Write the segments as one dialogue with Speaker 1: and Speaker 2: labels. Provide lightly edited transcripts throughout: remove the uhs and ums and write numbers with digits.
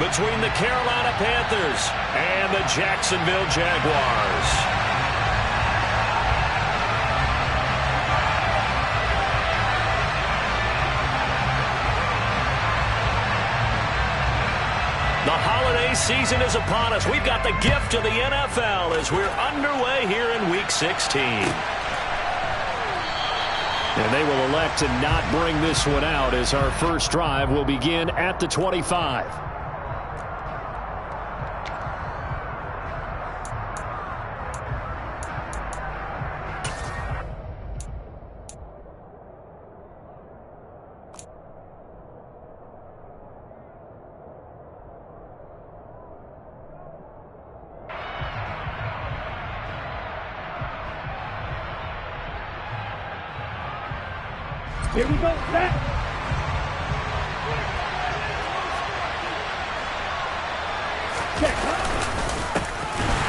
Speaker 1: between the Carolina Panthers and the Jacksonville Jaguars. The holiday season is upon us. We've got the gift of the NFL as we're underway here in Week 16. And they will elect to not bring this one out as our first drive will begin at the 25.
Speaker 2: Here we go, set.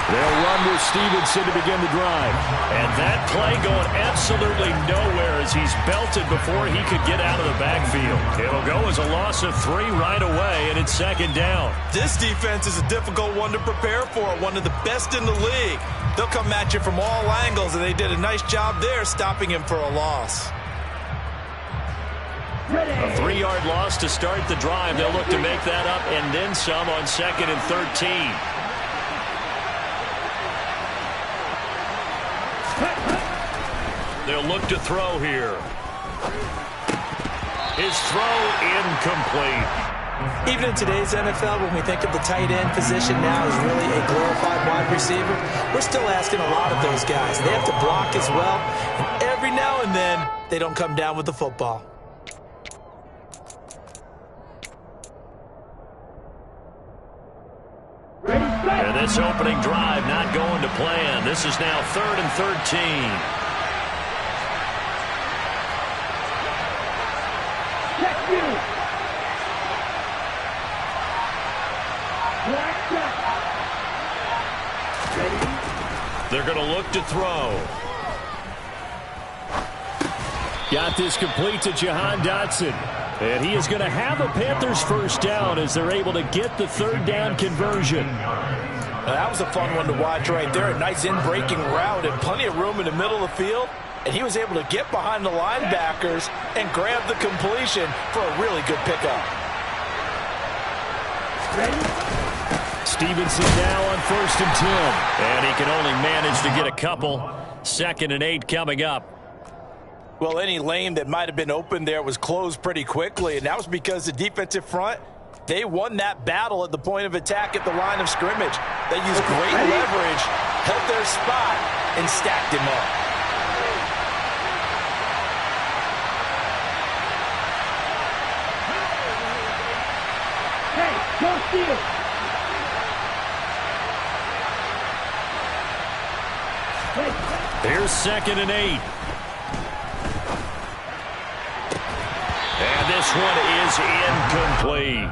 Speaker 1: They'll run with Stevenson to begin the drive. And that play going absolutely nowhere as he's belted before he could get out of the backfield. It'll go as a loss of 3 right away, and it's second down.
Speaker 3: This defense is a difficult one to prepare for, one of the best in the league. They'll come at you from all angles, and they did a nice job there stopping him for a loss.
Speaker 1: A 3-yard loss to start the drive. They'll look to make that up and then some on 2nd and 13. They'll look to throw here. His throw incomplete.
Speaker 4: Even in today's NFL, when we think of the tight end position now as really a glorified wide receiver, we're still asking a lot of those guys. They have to block as well, and every now and then, they don't come down with the football.
Speaker 1: And this opening drive not going to plan. This is now 3rd and 13. They're going to look to throw. Got this complete to Jahan Dotson. And he is going to have a Panthers first down as they're able to get the 3rd down conversion.
Speaker 4: That was a fun one to watch right there. A nice in-breaking route and plenty of room in the middle of the field. And he was able to get behind the linebackers and grab the completion for a really good pickup.
Speaker 1: Stevenson now on 1st and 10. And he can only manage to get a couple. 2nd and 8 coming up.
Speaker 4: Well, any lane that might have been open there was closed pretty quickly, and that was because the defensive front, they won that battle at the point of attack at the line of scrimmage. They used great leverage, held their spot, and stacked him up.
Speaker 2: Hey, go steal.
Speaker 1: Here's 2nd and 8. And this one is incomplete.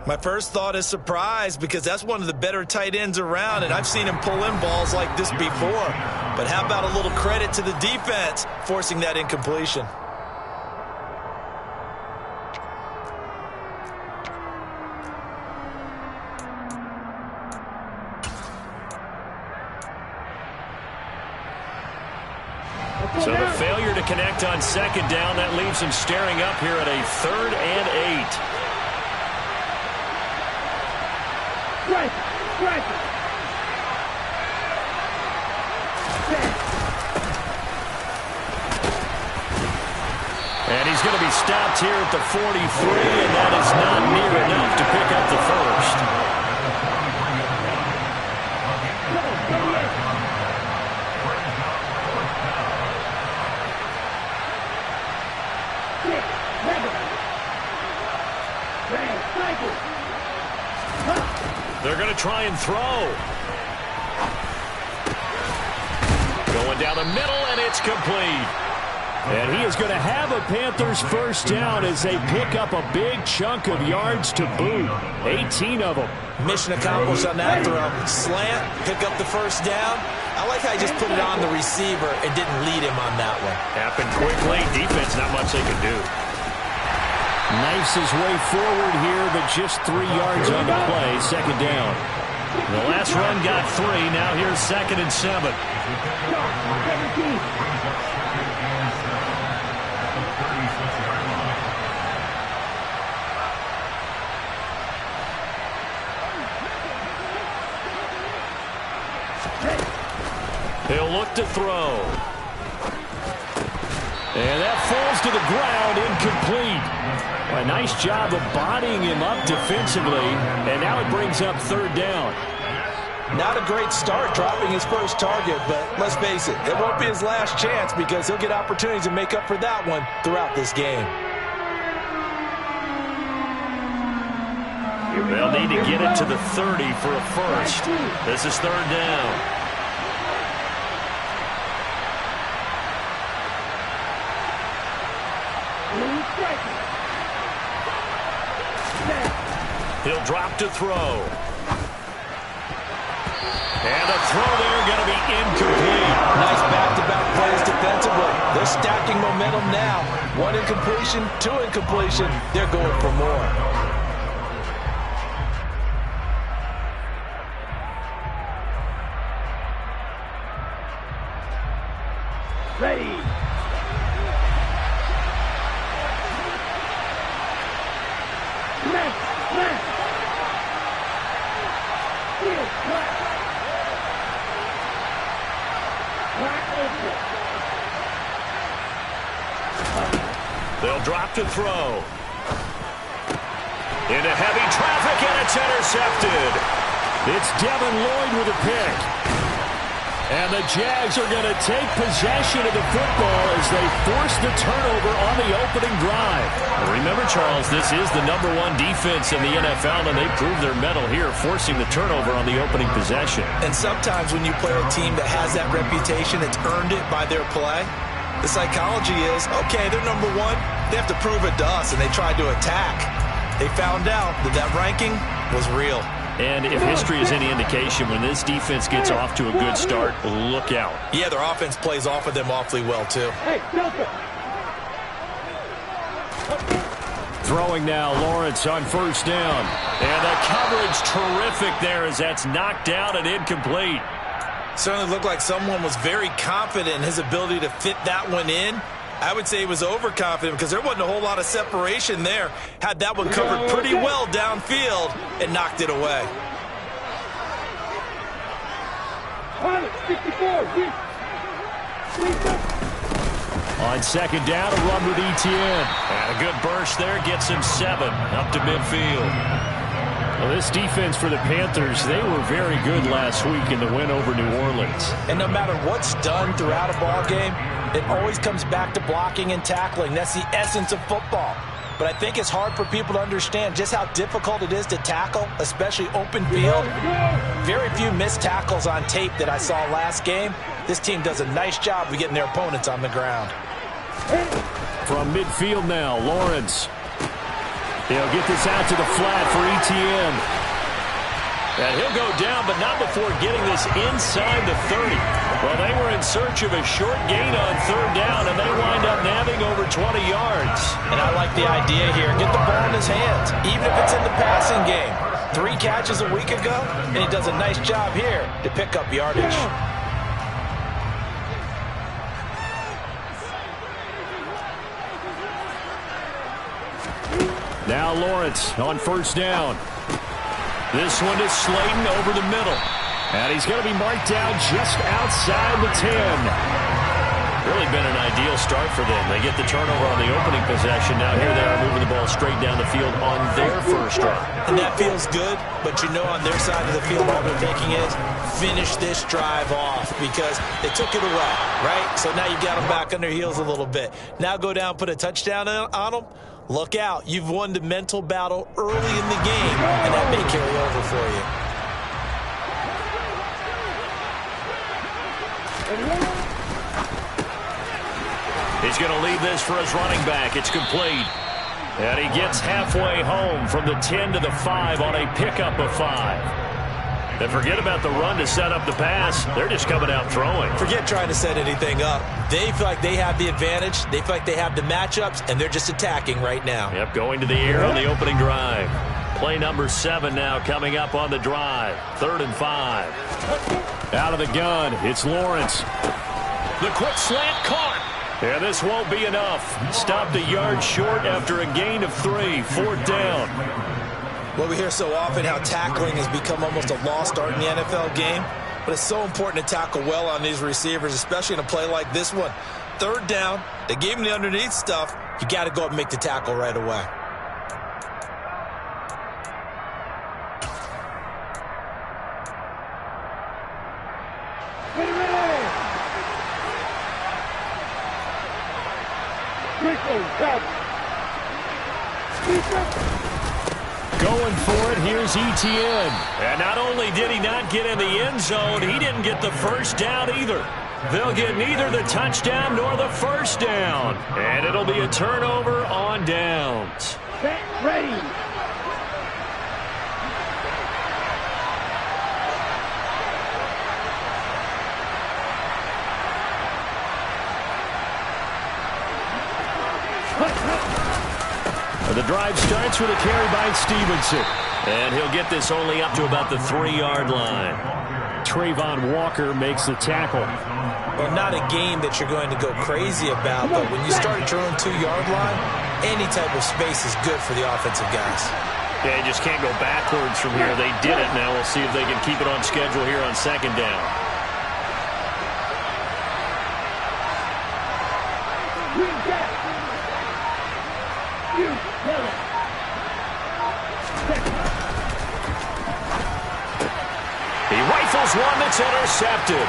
Speaker 3: My first thought is surprise because that's one of the better tight ends around, and I've seen him pull in balls like this before. But how about a little credit to the defense forcing that incompletion?
Speaker 1: So the failure to connect on 2nd down, that leaves him staring up here at a 3rd and 8. And he's going to be stopped here at the 43, and that is not near enough to pick up the first. They're going to try and throw. Going down the middle, and it's complete. And he is going to have a Panthers first down as they pick up a big chunk of yards to boot. 18 of them.
Speaker 4: Mission accomplished on that throw. Slant, pick up the first down. I like how he just put it on the receiver and didn't lead him on that one.
Speaker 1: Happened quickly. Defense, not much they can do. Knifes his way forward here, but just 3 yards on the play. Second down. The last run got 3. Now here's 2nd and 7. He'll look to throw. And that falls to the ground, incomplete. A nice job of bodying him up defensively, and now it brings up 3rd down.
Speaker 4: Not a great start dropping his first target, but let's face it, it won't be his last chance because he'll get opportunities to make up for that one throughout this game.
Speaker 1: They'll need to get it to the 30 for a first. This is 3rd down. He'll drop to throw. And the throw there going to be incomplete.
Speaker 4: Nice back-to-back plays defensively. They're stacking momentum now. 1 incompletion, 2 incompletion. They're going for more.
Speaker 2: Ready.
Speaker 1: They'll drop to throw. Into heavy traffic, and it's intercepted. It's Devin Lloyd with a pick. And the Jags are going to take possession of the football as they force the turnover on the opening drive. Remember, Charles, this is the #1 defense in the NFL, and they proved their mettle here, forcing the turnover on the opening possession.
Speaker 3: And sometimes when you play a team that has that reputation, it's earned it by their play. The psychology is, okay, they're #1. They have to prove it to us, and they tried to attack. They found out that that ranking was real.
Speaker 1: And if history is any indication, when this defense gets off to a good start, look out.
Speaker 3: Yeah, their offense plays off of them awfully well, too.
Speaker 2: Hey, Delta.
Speaker 1: Throwing now, Lawrence on 1st down. And the coverage terrific there as that's knocked down and incomplete.
Speaker 3: Certainly looked like someone was very confident in his ability to fit that one in. I would say he was overconfident because there wasn't a whole lot of separation there. Had that one covered pretty well downfield and knocked it away.
Speaker 2: 64.
Speaker 1: On 2nd down, a run with Etienne. And a good burst there gets him 7 up to midfield. Well, this defense for the Panthers, they were very good last week in the win over New Orleans.
Speaker 4: And no matter what's done throughout a ball game, it always comes back to blocking and tackling. That's the essence of football. But I think it's hard for people to understand just how difficult it is to tackle, especially open field. Very few missed tackles on tape that I saw last game. This team does a nice job of getting their opponents on the ground.
Speaker 1: From midfield now, Lawrence. He'll get this out to the flat for Etienne. And he'll go down, but not before getting this inside the 30. Well, they were in search of a short gain on 3rd down, and they wind up nabbing over 20 yards.
Speaker 4: And I like the idea here. Get the ball in his hands, even if it's in the passing game. 3 catches a week ago, and he does a nice job here to pick up yardage.
Speaker 1: Now Lawrence on 1st down. This one is Slayton over the middle. And he's going to be marked down just outside the 10. Really been an ideal start for them. They get the turnover on the opening possession. Now here they are moving the ball straight down the field on their first drive.
Speaker 3: And that feels good, but you know on their side of the field what they're thinking is finish this drive off because they took it away, right? So now you've got them back on their heels a little bit. Now go down, put a touchdown on them. Look out. You've won the mental battle early in the game, and that may carry over for you.
Speaker 1: He's going to leave this for his running back. It's complete. And he gets halfway home from the 10 to the 5 on a pickup of 5. And forget about the run to set up the pass. They're just coming out throwing.
Speaker 3: Forget trying to set anything up. They feel like they have the advantage. They feel like they have the matchups, and they're just attacking right now.
Speaker 1: Yep, going to the air on the opening drive. Play number 7 now coming up on the drive. 3rd and 5. Out of the gun, it's Lawrence. The quick slant caught. And this won't be enough. Stopped a yard short after a gain of 3. 4th down.
Speaker 3: Well, we hear so often how tackling has become almost a lost art in the NFL game. But it's so important to tackle well on these receivers, especially in a play like this one. 3rd down, they gave him the underneath stuff. You got to go up and make the tackle right away.
Speaker 1: Going for it, here's Etienne. And not only did he not get in the end zone, he didn't get the first down either. They'll get neither the touchdown nor the first down. And it'll be a turnover on downs.
Speaker 2: Set, ready.
Speaker 1: The drive starts with a carry by Stevenson. And he'll get this only up to about the 3-yard line. Trayvon Walker makes the tackle.
Speaker 3: Well, not a game that you're going to go crazy about, but when you start at your own 2-yard line, any type of space is good for the offensive guys.
Speaker 1: Yeah, you just can't go backwards from here. They did it. Now we'll see if they can keep it on schedule here on 2nd down. He rifles one that's intercepted.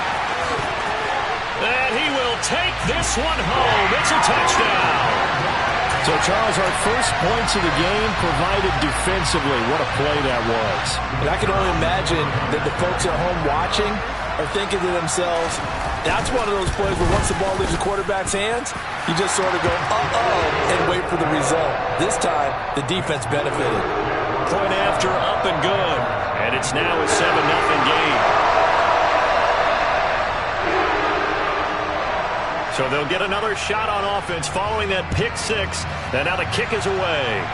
Speaker 1: And he will take this one home. It's a touchdown. So, Charles, our first points of the game provided defensively. What a play that was.
Speaker 3: And I can only imagine that the folks at home watching are thinking to themselves, that's one of those plays where once the ball leaves the quarterback's hands, you just sort of go, uh-oh, and wait for the result. This time, the defense benefited.
Speaker 1: Point after, up and good. And it's now a 7-0 game. So they'll get another shot on offense following that pick 6. And now the kick is away.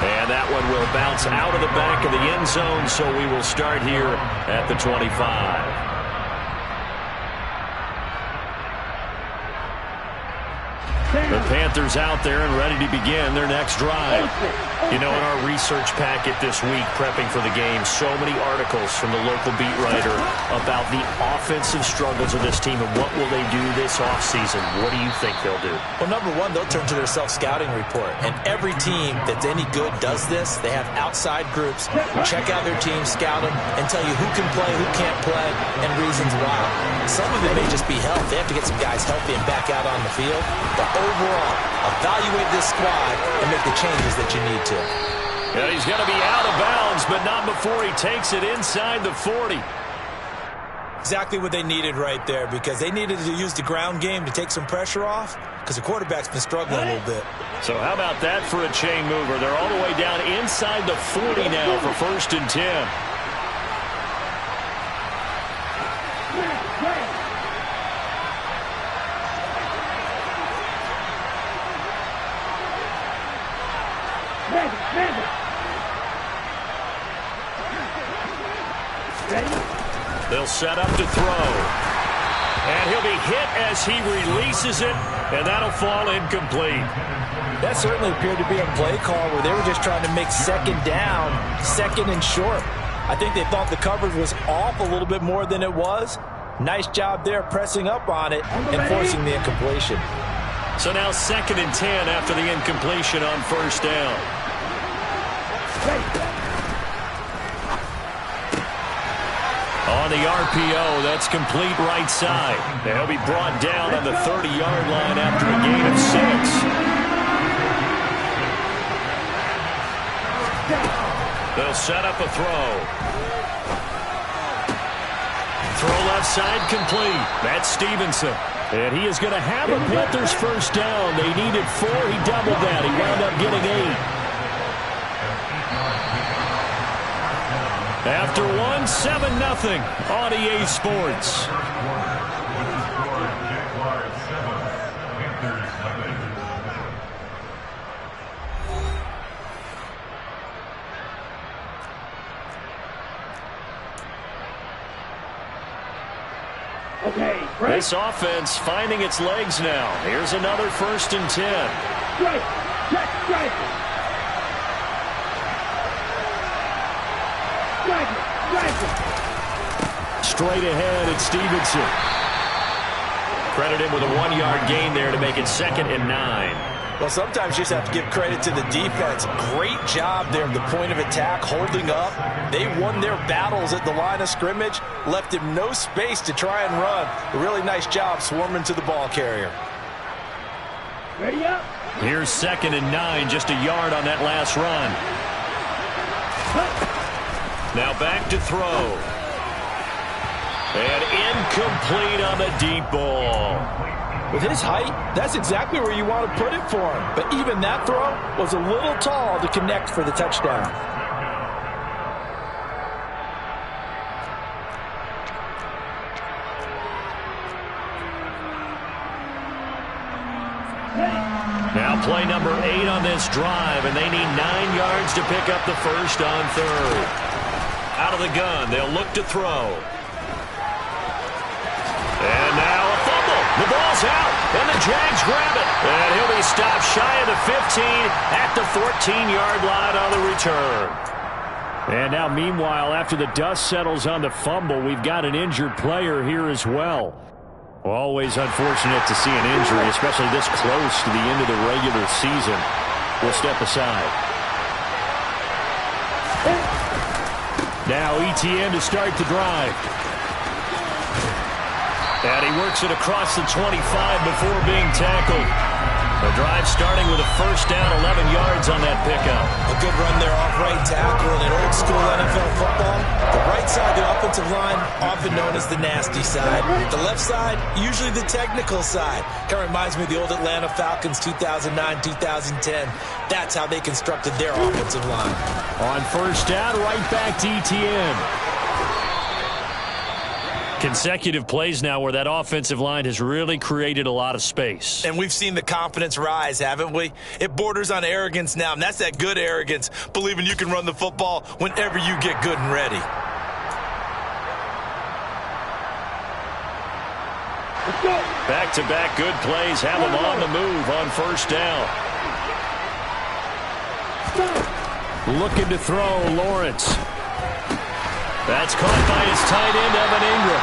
Speaker 1: And that one will bounce out of the back of the end zone, so we will start here at the 25. The Panthers out there and ready to begin their next drive. You know, in our research packet this week, prepping for the game, so many articles from the local beat writer about the offensive struggles of this team and what will they do this offseason. What do you think they'll do?
Speaker 3: Well, number one, they'll turn to their self-scouting report. And every team that's any good does this. They have outside groups who check out their team, scout them, and tell you who can play, who can't play, and reasons why. Some of it may just be health. They have to get some guys healthy and back out on the field. But overall, evaluate this squad and make the changes that you need to.
Speaker 1: Yeah, he's going to be out of bounds, but not before he takes it inside the 40.
Speaker 3: Exactly what they needed right there, because they needed to use the ground game to take some pressure off, because the quarterback's been struggling a little bit.
Speaker 1: So how about that for a chain mover? They're all the way down inside the 40 now for 1st and 10. They'll set up to throw. And he'll be hit as he releases it, and that'll fall incomplete.
Speaker 3: That certainly appeared to be a play call where they were just trying to make 2nd down, 2nd and short. I think they thought the coverage was off a little bit more than it was. Nice job there pressing up on it and forcing the incompletion.
Speaker 1: So now 2nd and 10 after the incompletion on 1st down. On the RPO, that's complete right side. They'll be brought down on the 30-yard line after a gain of 6. They'll set up a throw. Throw left side complete. That's Stevenson. And he is going to have a Panthers first down. They needed 4. He doubled that. He wound up getting 8. After one, 7-0 on EA Sports.
Speaker 2: Okay,
Speaker 1: this offense finding its legs now. Here's another 1st and 10.
Speaker 2: Strike, check, strike.
Speaker 1: Straight ahead at Stevenson. Credit him with a 1-yard gain there to make it 2nd and 9.
Speaker 4: Well, sometimes you just have to give credit to the defense. Great job there at the point of attack, holding up. They won their battles at the line of scrimmage, left him no space to try and run. A really nice job swarming to the ball carrier.
Speaker 2: Ready up.
Speaker 1: Here's 2nd and 9, just a yard on that last run. Now back to throw. And incomplete on the deep ball.
Speaker 4: With his height, that's exactly where you want to put it for him. But even that throw was a little tall to connect for the touchdown.
Speaker 1: Now play number 8 on this drive, and they need 9 yards to pick up the first on 3rd. Out of the gun, they'll look to throw. And now a fumble. The ball's out, and the Jags grab it. And he'll be stopped shy of the 15 at the 14-yard line on the return. And now, meanwhile, after the dust settles on the fumble, we've got an injured player here as well. Always unfortunate to see an injury, especially this close to the end of the regular season. We'll step aside. Now ETN to start the drive. And he works it across the 25 before being tackled. The drive starting with a 1st down, 11 yards on that pickup.
Speaker 3: A good run there off right tackle in old school NFL football. The right side of the offensive line, often known as the nasty side. The left side, usually the technical side. Kind of reminds me of the old Atlanta Falcons 2009, 2010. That's how they constructed their offensive line.
Speaker 1: On 1st down, right back to ETN. Consecutive plays now where that offensive line has really created a lot of space.
Speaker 3: And we've seen the confidence rise, haven't we? It borders on arrogance now, and that's that good arrogance, believing you can run the football whenever you get good and ready.
Speaker 2: Let's go.
Speaker 1: Back-to-back good plays have them on the move on 1st down. Looking to throw, Lawrence. That's caught by his tight end, Evan Ingram.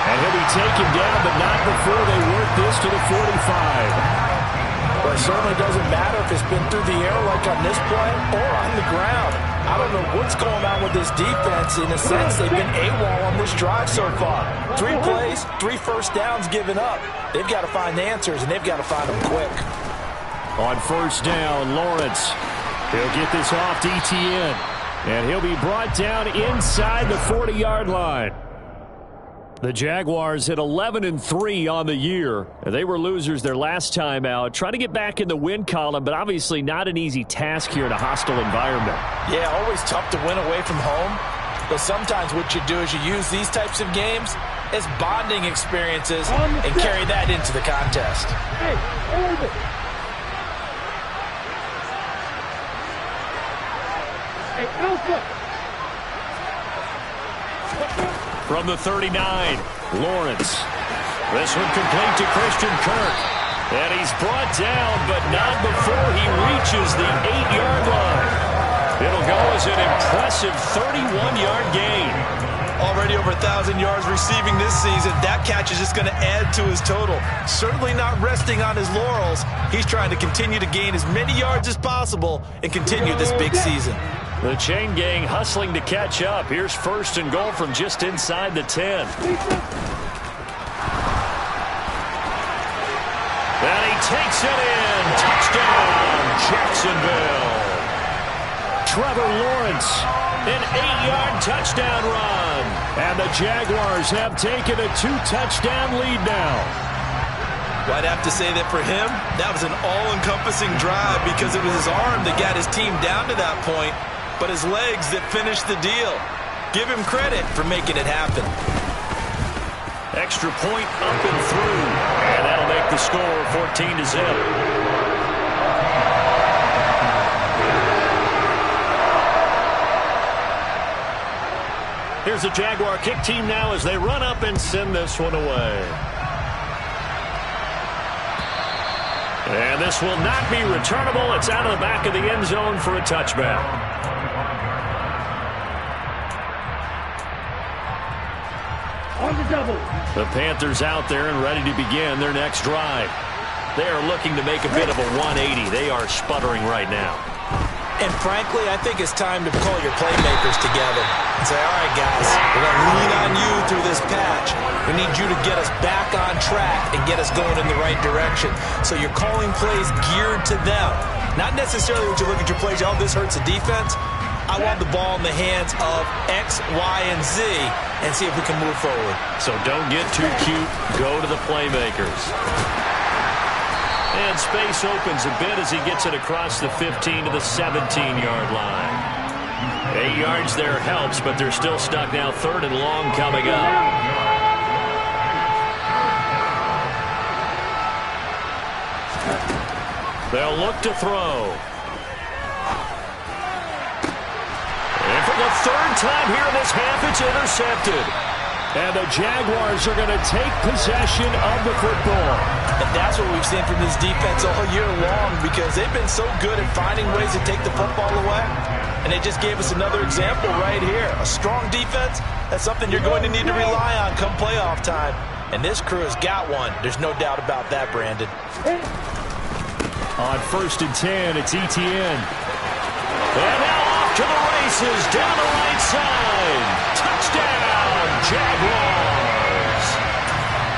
Speaker 1: And he'll be taken down, but not before they work this to the 45.
Speaker 4: Well, it certainly doesn't matter if it's been through the air like on this play or on the ground. I don't know what's going on with this defense. In a sense, they've been AWOL on this drive so far. 3 plays, 3 1st downs given up. They've got to find answers, and they've got to find them quick.
Speaker 1: On 1st down, Lawrence. He'll get this off to ETN. And he'll be brought down inside the 40-yard line. The Jaguars hit 11-3 on the year. They were losers their last time out. Trying to get back in the win column, but obviously not an easy task here in a hostile environment.
Speaker 4: Yeah, always tough to win away from home. But sometimes what you do is you use these types of games as bonding experiences and carry that into the contest.
Speaker 2: Hey, hold it. Hey, Alpha.
Speaker 1: From the 39, Lawrence. This one complete to Christian Kirk. And he's brought down, but not before he reaches the 8-yard line. It'll go as an impressive 31-yard gain.
Speaker 3: Already over 1,000 yards receiving this season. That catch is just going to add to his total. Certainly not resting on his laurels. He's trying to continue to gain as many yards as possible and continue this big season.
Speaker 1: The chain gang hustling to catch up. Here's 1st and goal from just inside the 10. And he takes it in. Touchdown, Jacksonville. Trevor Lawrence, an 8-yard touchdown run. And the Jaguars have taken a 2-touchdown lead now.
Speaker 3: Well, I'd have to say that for him, that was an all-encompassing drive because it was his arm that got his team down to that point, but his legs that finished the deal. Give him credit for making it happen.
Speaker 1: Extra point up and through. And that'll make the score 14-0. Here's the Jaguar kick team now as they run up and send this one away. And this will not be returnable. It's out of the back of the end zone for a touchback.
Speaker 2: On the double.
Speaker 1: The Panthers out there and ready to begin their next drive. They are looking to make a bit of a 180. They are sputtering right now.
Speaker 3: And frankly, I think it's time to call your playmakers together and say, all right, guys, we're going to lean on you through this patch. We need you to get us back on track and get us going in the right direction. So you're calling plays geared to them. Not necessarily when you look at your plays, oh, this hurts the defense. I want the ball in the hands of X, Y, and Z and see if we can move forward.
Speaker 1: So don't get too cute. Go to the playmakers. And space opens a bit as he gets it across the 15 to the 17-yard line. 8 yards there helps, but they're still stuck now. 3rd and long coming up. They'll look to throw. And for the 3rd time here in this half, it's intercepted. And the Jaguars are going to take possession of the football.
Speaker 3: And that's what we've seen from this defense all year long because they've been so good at finding ways to take the football away. And they just gave us another example right here. A strong defense, that's something you're going to need to rely on come playoff time. And this crew has got one. There's no doubt about that, Brandon.
Speaker 1: On 1st and 10, it's Etienne. And now off to the races, down the right side. Touchdown, Jaguars.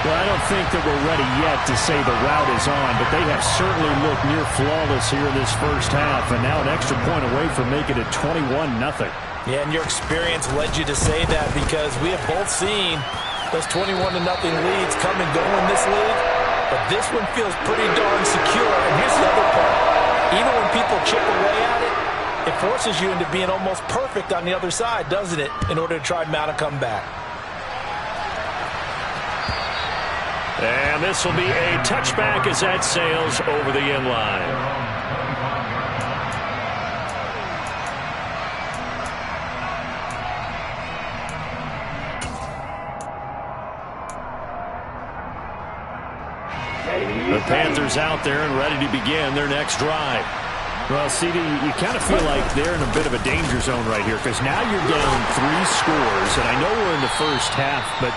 Speaker 5: Well, I don't think that we're ready yet to say the route is on, but they have certainly looked near flawless here in this first half, and now an extra point away from making it 21-0.
Speaker 3: Yeah, and your experience led you to say that because we have both seen those 21-0 leads come and go in this league, but this one feels pretty darn secure. And here's the other part. Even when people chip away at it, it forces you into being almost perfect on the other side, doesn't it, in order to try and mount a comeback.
Speaker 1: And this will be a touchback as that sails over the end line. The Panthers out there and ready to begin their next drive.
Speaker 5: Well, CD, you kind of feel like they're in a bit of a danger zone right here because now you're down 3 scores, and I know we're in the first half, but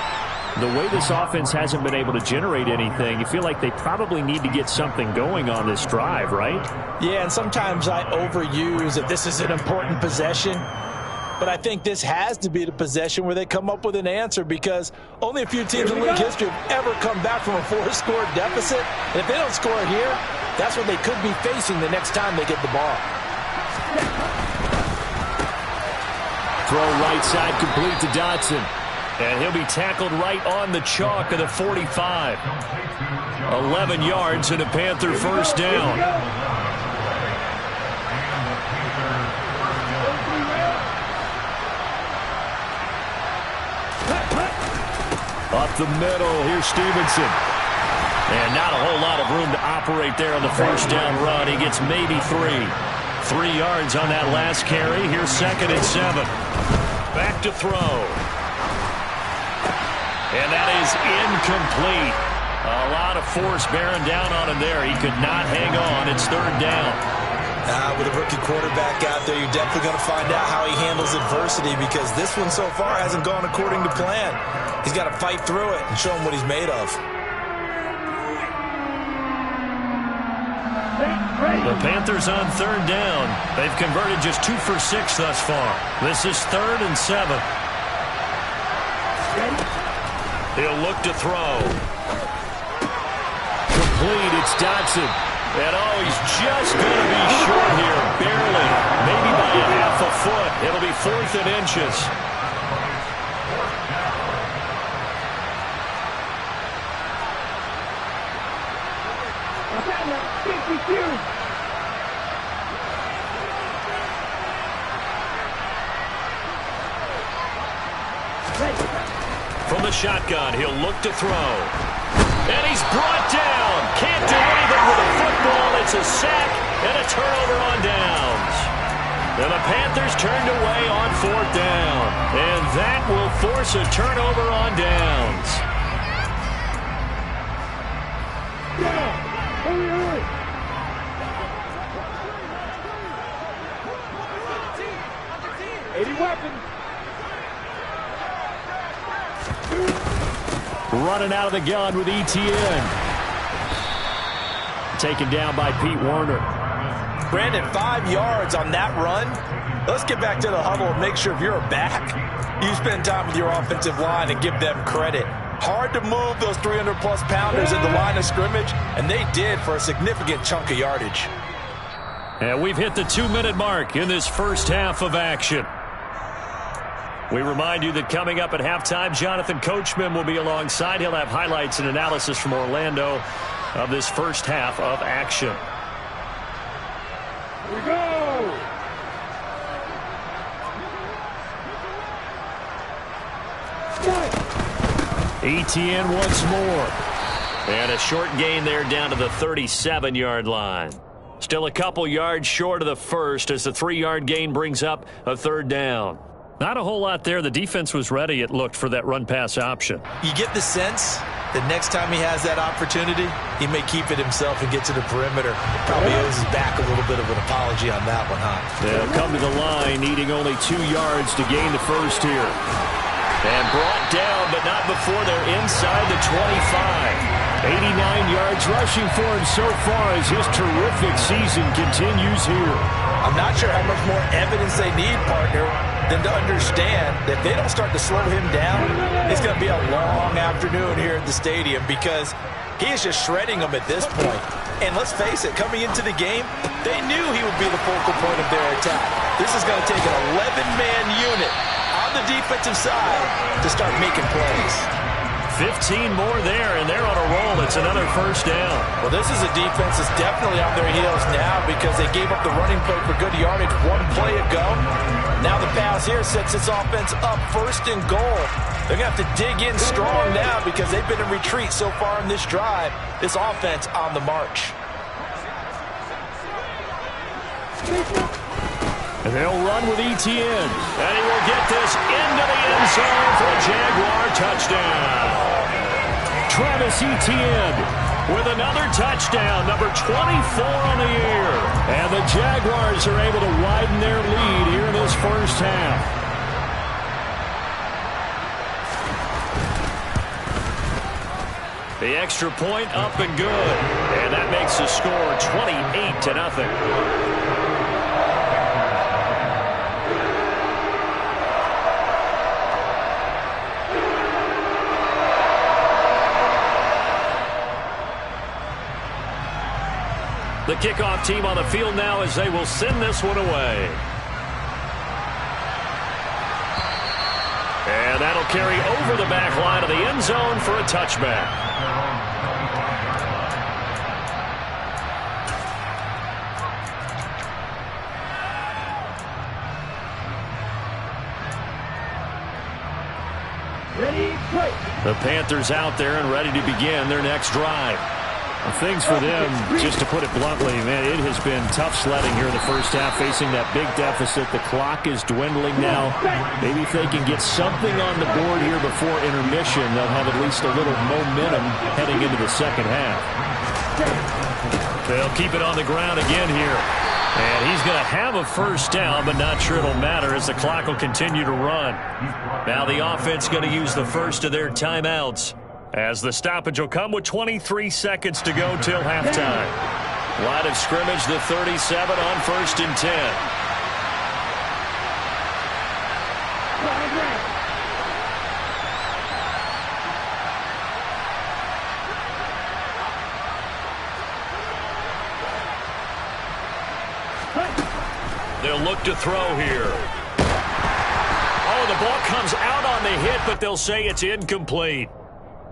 Speaker 5: the way this offense hasn't been able to generate anything, you feel like they probably need to get something going on this drive, right?
Speaker 3: Yeah, and sometimes I overuse that this is an important possession, but I think this has to be the possession where they come up with an answer because only a few teams in league history have ever come back from a 4-score deficit. And if they don't score here, that's what they could be facing the next time they get the ball.
Speaker 1: Throw right side complete to Dotson. And he'll be tackled right on the chalk of the 45. 11 yards and a Panther first down. Up the middle, here's Stevenson. And not a whole lot of room to operate there on the first down run. He gets maybe 3. 3 yards on that last carry. Here's 2nd and 7. Back to throw. And that is incomplete. A lot of force bearing down on him there. He could not hang on. It's 3rd down.
Speaker 3: With a rookie quarterback out there, you're definitely going to find out how he handles adversity because this one so far hasn't gone according to plan. He's got to fight through it and show him what he's made of.
Speaker 1: The Panthers on 3rd down. They've converted just 2 for 6 thus far. This is 3rd and 7. He'll look to throw. Complete, it's Dotson. And he's just going to be short here, barely. Maybe by a half a foot. It'll be 4th and inches. From the shotgun, he'll look to throw. And he's brought down. Can't do anything with a football. It's a sack and a turnover on downs. And the Panthers turned away on 4th down. And that will force a turnover on downs. Running out of the gun with ETN. Taken down by Pete Werner.
Speaker 4: Brandon, 5 yards on that run. Let's get back to the huddle and make sure if you're a back, you spend time with your offensive line and give them credit. Hard to move those 300-plus pounders in the line of scrimmage, and they did for a significant chunk of yardage.
Speaker 1: And we've hit the 2-minute mark in this first half of action. We remind you that coming up at halftime, Jonathan Coachman will be alongside. He'll have highlights and analysis from Orlando of this first half of action.
Speaker 2: Here we go!
Speaker 1: ETN once more. And a short gain there down to the 37-yard line. Still a couple yards short of the first as the 3-yard gain brings up a 3rd down. Not a whole lot there. The defense was ready, it looked, for that run-pass option.
Speaker 3: You get the sense that next time he has that opportunity, he may keep it himself and get to the perimeter. Probably owes his back a little bit of an apology on that one, huh?
Speaker 1: They'll come to the line, needing only 2 yards to gain the first here. And brought down, but not before they're inside the 25. 89 yards rushing for him so far as his terrific season continues here.
Speaker 4: I'm not sure how much more evidence they need, partner, than to understand that if they don't start to slow him down, it's going to be a long afternoon here at the stadium because he is just shredding them at this point. And let's face it, coming into the game, they knew he would be the focal point of their attack. This is going to take an 11-man unit on the defensive side to start making plays.
Speaker 1: 15 more there, and they're on a roll. It's another first down.
Speaker 4: Well, this is a defense that's definitely on their heels now because they gave up the running play for good yardage 1 play ago. Now the pass here sets its offense up 1st and goal. They're going to have to dig in strong now because they've been in retreat so far in this drive. This offense on the march.
Speaker 1: And they'll run with ETN. And he will get this into the end zone for a Jaguar touchdown. Travis Etienne with another touchdown, number 24 on the year. And the Jaguars are able to widen their lead here in this first half. The extra point up and good. And that makes the score 28-0. The kickoff team on the field now as they will send this one away. And that'll carry over the back line of the end zone for a touchback.
Speaker 2: Ready, play.
Speaker 1: The Panthers out there and ready to begin their next drive. Things for them, just to put it bluntly, man, it has been tough sledding here in the first half, facing that big deficit. The clock is dwindling now. Maybe if they can get something on the board here before intermission, they'll have at least a little momentum heading into the second half. They'll keep it on the ground again here. And he's going to have a first down, but not sure it'll matter as the clock will continue to run. Now the offense going to use the first of their timeouts, as the stoppage will come with 23 seconds to go till halftime. Line of scrimmage, the 37 on 1st and 10. They'll look to throw here. Oh, the ball comes out on the hit, but they'll say it's incomplete.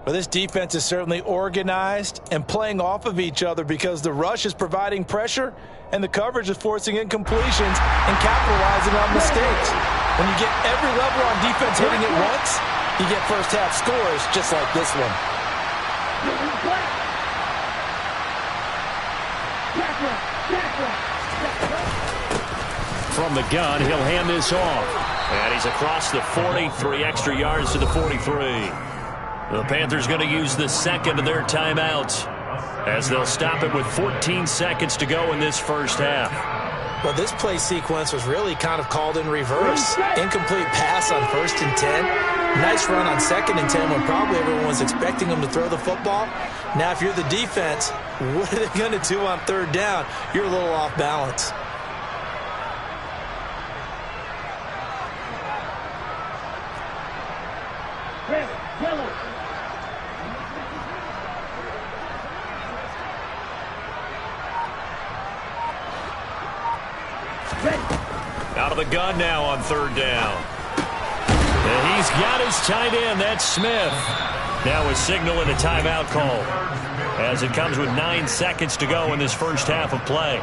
Speaker 4: Well, this defense is certainly organized and playing off of each other because the rush is providing pressure and the coverage is forcing incompletions and capitalizing on mistakes. When you get every level on defense hitting at once,
Speaker 3: you get first half scores just like this one.
Speaker 1: From the gun, he'll hand this off. And he's across the 40, 3 extra yards to the 43. The Panthers going to use the second of their timeouts as they'll stop it with 14 seconds to go in this first half.
Speaker 3: Well, this play sequence was really kind of called in reverse. Incomplete pass on 1st and 10. Nice run on 2nd and 10 when probably everyone was expecting them to throw the football. Now, if you're the defense, what are they going to do on 3rd down? You're a little off balance.
Speaker 1: Out of the gun now on 3rd down. And he's got his tight end. That's Smith. Now a signal and a timeout call as it comes with 9 seconds to go in this first half of play.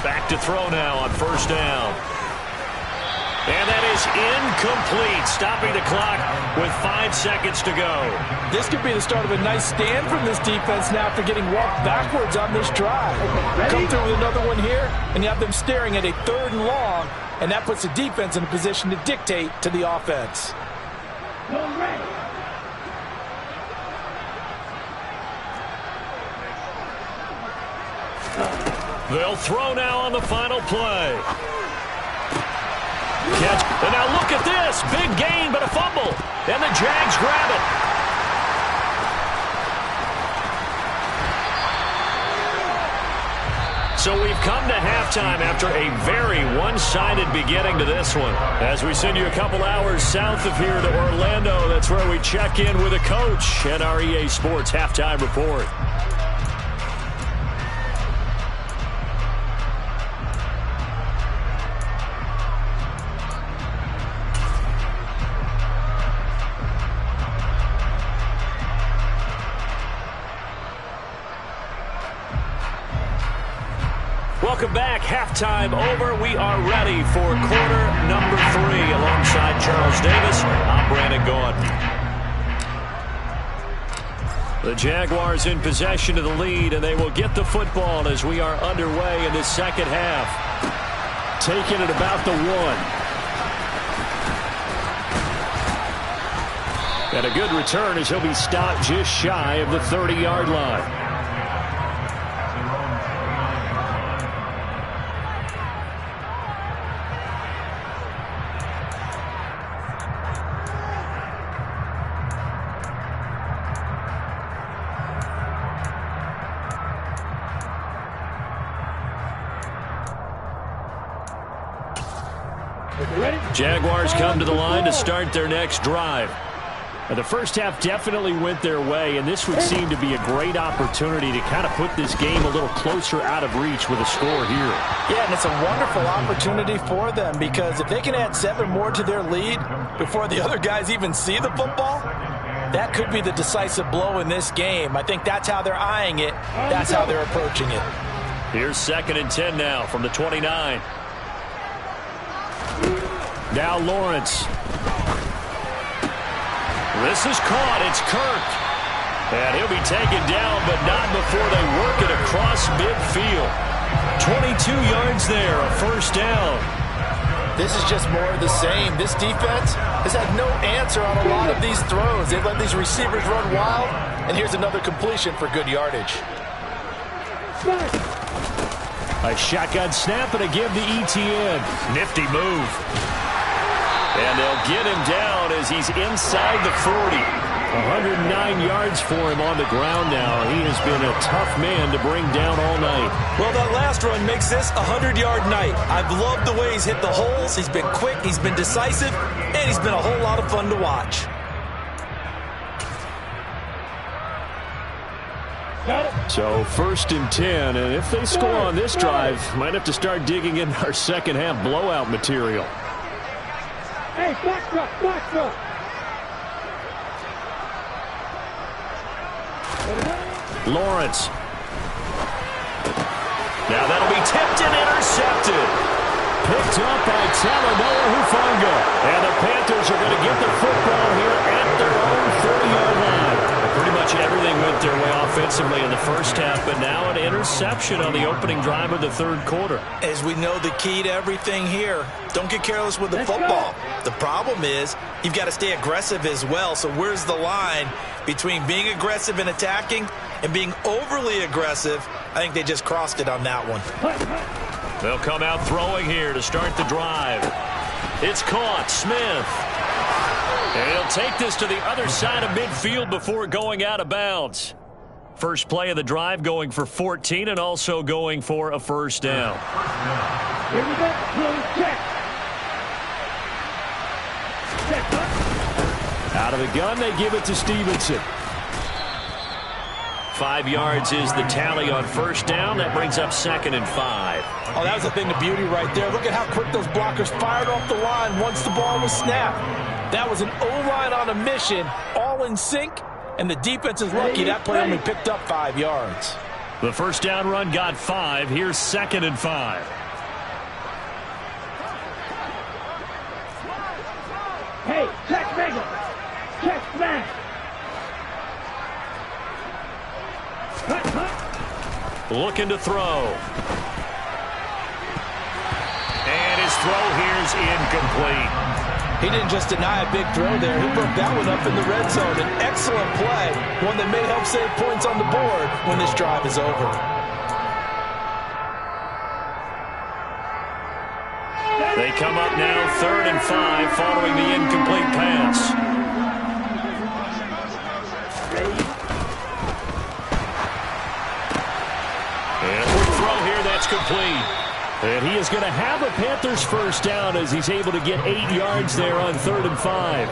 Speaker 1: Back to throw now on 1st down. And that is incomplete, stopping the clock with 5 seconds to go.
Speaker 3: This could be the start of a nice stand from this defense now after getting walked backwards on this drive. Come through with another one here, and you have them staring at a 3rd and long, and that puts the defense in a position to dictate to the offense.
Speaker 1: They'll throw now on the final play. Catch. And now look at this. Big gain, but a fumble. And the Jags grab it. So we've come to halftime after a very one-sided beginning to this one. As we send you a couple hours south of here to Orlando, that's where we check in with a coach at our EA Sports Halftime Report. Welcome back. Halftime over. We are ready for quarter number 3. Alongside Charles Davis, I'm Brandon Gaudin. The Jaguars in possession of the lead, and they will get the football as we are underway in this second half. Taking it about the 1. And a good return as he'll be stopped just shy of the 30-yard line. Jaguars come to the line to start their next drive. Now, the first half definitely went their way, and this would seem to be a great opportunity to kind of put this game a little closer out of reach with a score here.
Speaker 3: Yeah, and it's a wonderful opportunity for them because if they can add 7 more to their lead before the other guys even see the football, that could be the decisive blow in this game. I think that's how they're eyeing it. That's how they're approaching it.
Speaker 1: Here's 2nd and 10 now from the 29. Now Lawrence. This is caught. It's Kirk. And he'll be taken down, but not before they work it across midfield. 22 yards there, a first down.
Speaker 3: This is just more of the same. This defense has had no answer on a lot of these throws. They've let these receivers run wild, and here's another completion for good yardage.
Speaker 1: A shotgun snap and a give to ETN. Nifty move. And they'll get him down as he's inside the 40. 109 yards for him on the ground now. He has been a tough man to bring down all night.
Speaker 3: Well, that last run makes this a 100-yard night. I've loved the way he's hit the holes. He's been quick, he's been decisive, and he's been a whole lot of fun to watch.
Speaker 1: So 1st and 10, and if they score on this drive, might have to start digging in our second half blowout material.
Speaker 2: Hey, back truck.
Speaker 1: Lawrence. Now that'll be tipped and intercepted. picked up by Talanoa Hufanga. And the Panthers are going to get the football here at their own 40-yard line. Pretty much everything went their way offensively in the first half, but now an interception on the opening drive of the third quarter.
Speaker 3: As we know, the key to everything here, don't get careless with the football. The problem is you've got to stay aggressive as well. So where's the line between being aggressive and attacking and being overly aggressive? I think they just crossed it on that one.
Speaker 1: They'll come out throwing here to start the drive. It's caught. Smith. And he'll take this to the other side of midfield before going out of bounds. First play of the drive going for 14 and also going for a first down.
Speaker 2: Here we go. Check.
Speaker 1: Out of the gun, they give it to Stevenson. 5 yards is the tally on first down. That brings up 2nd and 5.
Speaker 3: Oh, that was a thing of beauty right there. Look at how quick those blockers fired off the line once the ball was snapped. That was an O-line on a mission, all in sync, and the defense is lucky that play only picked up 5 yards.
Speaker 1: The first down run got 5. Here's 2nd and 5.
Speaker 2: Hey, check Mega. Check smash.
Speaker 1: Looking to throw. And his throw here's incomplete.
Speaker 3: He didn't just deny a big throw there. He broke that one up in the red zone. An excellent play, one that may help save points on the board when this drive is over.
Speaker 1: They come up now 3rd and 5 following the incomplete pass. And a quick throw here, that's complete. And he is going to have a Panthers first down as he's able to get 8 yards there on 3rd and 5.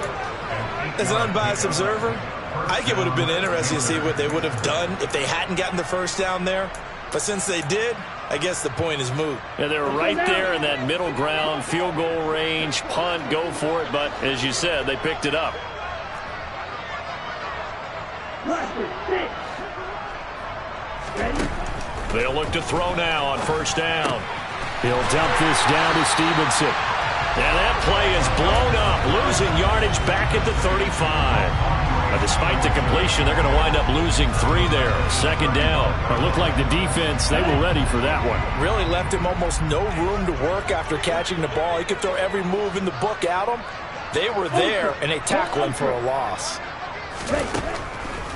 Speaker 3: As an unbiased observer, I think it would have been interesting to see what they would have done if they hadn't gotten the first down there. But since they did, I guess the point is moot.
Speaker 1: And they were right there in that middle ground, field goal range, punt, go for it. But as you said, they picked it up. They'll look to throw now on first down. He'll dump this down to Stevenson. And that play is blown up, losing yardage back at the 35. But despite the completion, they're going to wind up losing 3 there. 2nd down. It looked like the defense, they were ready for that one.
Speaker 3: Really left him almost no room to work after catching the ball. He could throw every move in the book at him. They were there, and they tackle him for a loss.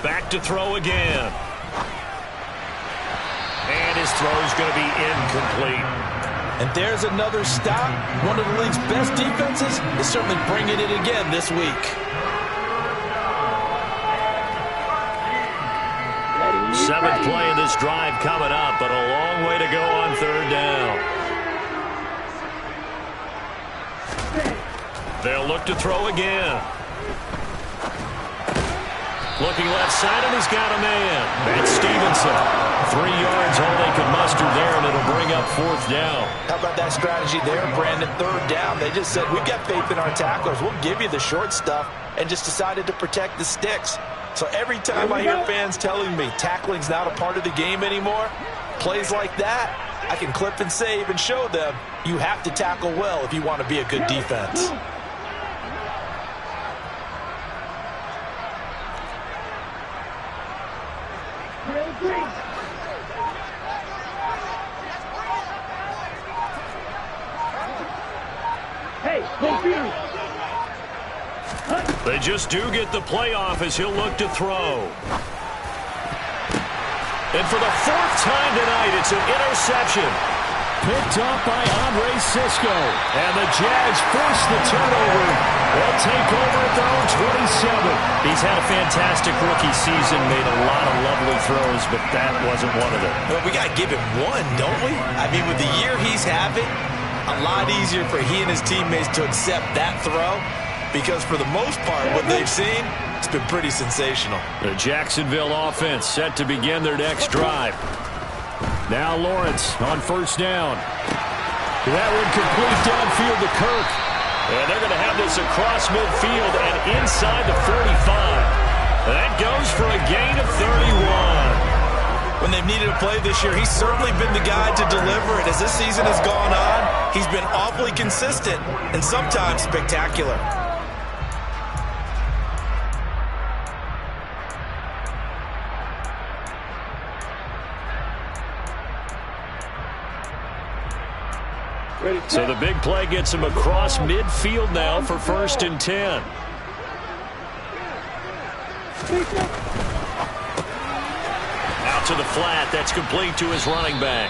Speaker 1: Back to throw again. And his throw is going to be incomplete.
Speaker 3: And there's another stop. One of the league's best defenses is certainly bringing it again this week.
Speaker 1: 7th play of this drive coming up, but a long way to go on 3rd down. They'll look to throw again. Looking left side, and he's got a man. That's Stevenson. 3 yards, all they could muster there, and it'll bring up 4th down.
Speaker 3: How about that strategy there, Brandon? 3rd down. They just said, we've got faith in our tacklers. We'll give you the short stuff, and just decided to protect the sticks. So every time I hear fans telling me tackling's not a part of the game anymore, plays like that, I can clip and save and show them you have to tackle well if you want to be a good defense.
Speaker 1: They just do get the playoff as he'll look to throw. And for the 4th time tonight, it's an interception. Picked up by Andre Sisco. And the Jags force the turnover. They'll take over at their own 27. He's had a fantastic rookie season, made a lot of lovely throws, but that wasn't one of them.
Speaker 3: Well, we got to give him one, don't we? I mean, with the year he's having, a lot easier for he and his teammates to accept that throw. Because for the most part, what they've seen, it's been pretty sensational.
Speaker 1: The Jacksonville offense set to begin their next drive. Now Lawrence on first down. That one complete downfield to Kirk. And they're going to have this across midfield and inside the 45. That goes for a gain of 31.
Speaker 3: When they've needed a play this year, he's certainly been the guy to deliver it. As this season has gone on, He's been awfully consistent and sometimes spectacular.
Speaker 1: So the big play gets him across midfield now for 1st and 10. Out to the flat. That's complete to his running back.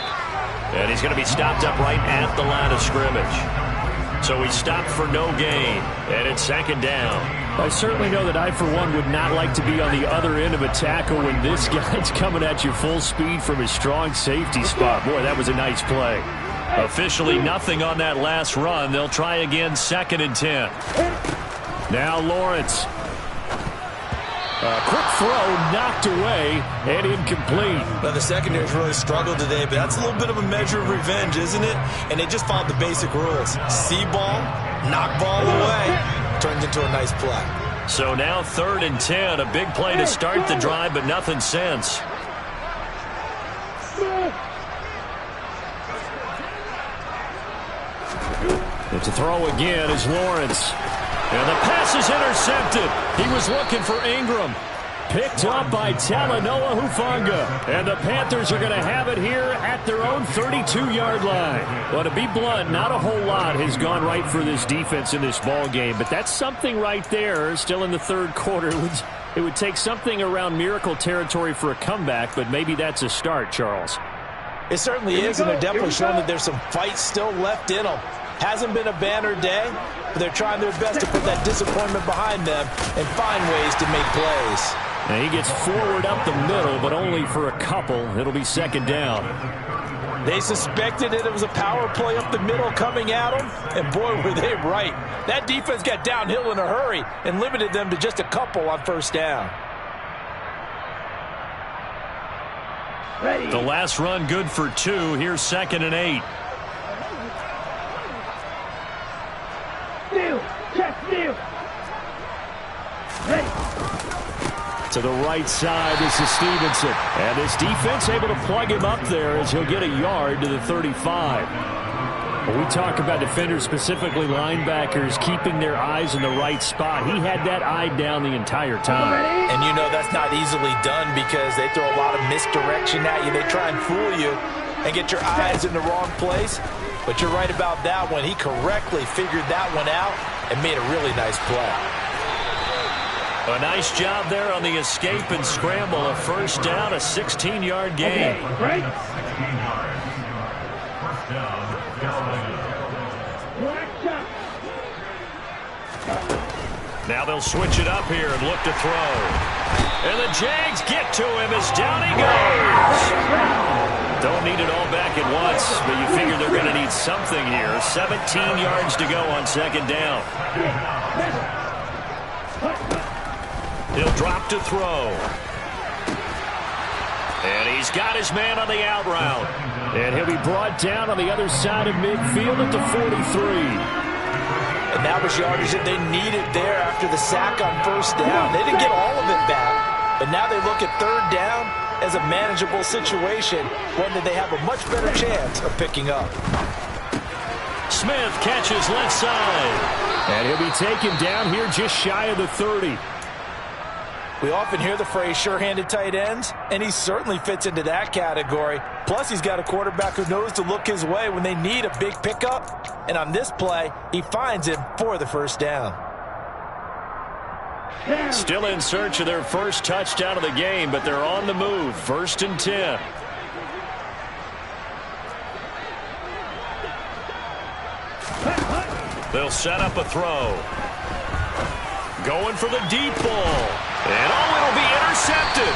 Speaker 1: And he's going to be stopped up right at the line of scrimmage. So he's stopped for no gain. And it's 2nd down.
Speaker 5: I certainly know that I, for one, would not like to be on the other end of a tackle when this guy's coming at you full speed from his strong safety spot. Boy, that was a nice play.
Speaker 1: Officially nothing on that last run. They'll try again 2nd and 10.
Speaker 5: Now Lawrence. A quick throw knocked away and incomplete.
Speaker 3: Now the secondary's really struggled today, but that's a little bit of a measure of revenge, isn't it? And they just followed the basic rules. See ball, knock ball away. Turns into a nice play.
Speaker 1: So now 3rd and 10. A big play to start the drive, but nothing since.
Speaker 5: To throw again is Lawrence. And the pass is intercepted. He was looking for Ingram. Picked up by Talanoa Hufanga. And the Panthers are going to have it here at their own 32-yard line. Well, to be blunt, not a whole lot has gone right for this defense in this ball game. But that's something right there. Still in the 3rd quarter. It would take something around miracle territory for a comeback, but maybe that's a start, Charles.
Speaker 3: It certainly is, and they're definitely showing that there's some fight still left in them. Hasn't been a banner day, but they're trying their best to put that disappointment behind them and find ways to make plays.
Speaker 5: And he gets forward up the middle, but only for a couple. It'll be 2nd down.
Speaker 3: They suspected it was a power play up the middle coming at them, and boy, were they right. That defense got downhill in a hurry and limited them to just a couple on 1st down.
Speaker 1: The last run good for 2. Here's 2nd and 8.
Speaker 5: To the right side, this is Stevenson. And this defense able to plug him up there as he'll get a yard to the 35. When we talk about defenders, specifically linebackers, keeping their eyes in the right spot, he had that eye down the entire time.
Speaker 3: And you know that's not easily done because they throw a lot of misdirection at you. They try and fool you and get your eyes in the wrong place. But you're right about that one. He correctly figured that one out and made a really nice play.
Speaker 1: A nice job there on the escape and scramble. A 1st down, a 16-yard gain.
Speaker 2: Right.
Speaker 1: Now they'll switch it up here and look to throw. And the Jags get to him as down he goes. Don't need it all back at once, but you figure they're going to need something here. 17 yards to go on 2nd down. He'll drop to throw. And he's got his man on the out route.
Speaker 5: And he'll be brought down on the other side of midfield at the 43.
Speaker 3: And that was yardage that they needed there after the sack on 1st down. They didn't get all of it back, but now they look at 3rd down as a manageable situation, one that they have a much better chance of picking up.
Speaker 1: Smith catches left side.
Speaker 5: And he'll be taken down here just shy of the 30.
Speaker 3: We often hear the phrase sure-handed tight ends, and he certainly fits into that category. Plus, he's got a quarterback who knows to look his way when they need a big pickup. And on this play, he finds him for the 1st down.
Speaker 1: Still in search of their first touchdown of the game, but they're on the move. 1st and 10. They'll set up a throw. Going for the deep ball. And it'll be intercepted.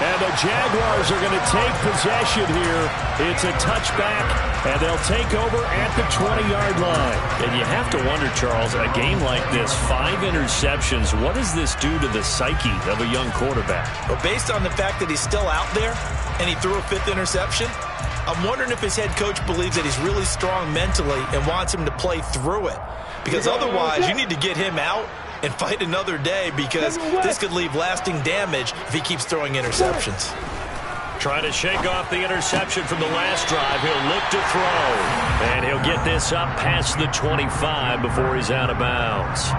Speaker 5: And the Jaguars are going to take possession here. It's a touchback, and they'll take over at the 20-yard line.
Speaker 1: And you have to wonder, Charles, a game like this, 5 interceptions, what does this do to the psyche of a young quarterback?
Speaker 3: Well, based on the fact that he's still out there and he threw a 5th interception, I'm wondering if his head coach believes that he's really strong mentally and wants him to play through it. Because otherwise, you need to get him out and fight another day, because this could leave lasting damage if he keeps throwing interceptions.
Speaker 1: Trying to shake off the interception from the last drive. He'll look to throw. And he'll get this up past the 25 before he's out of bounds.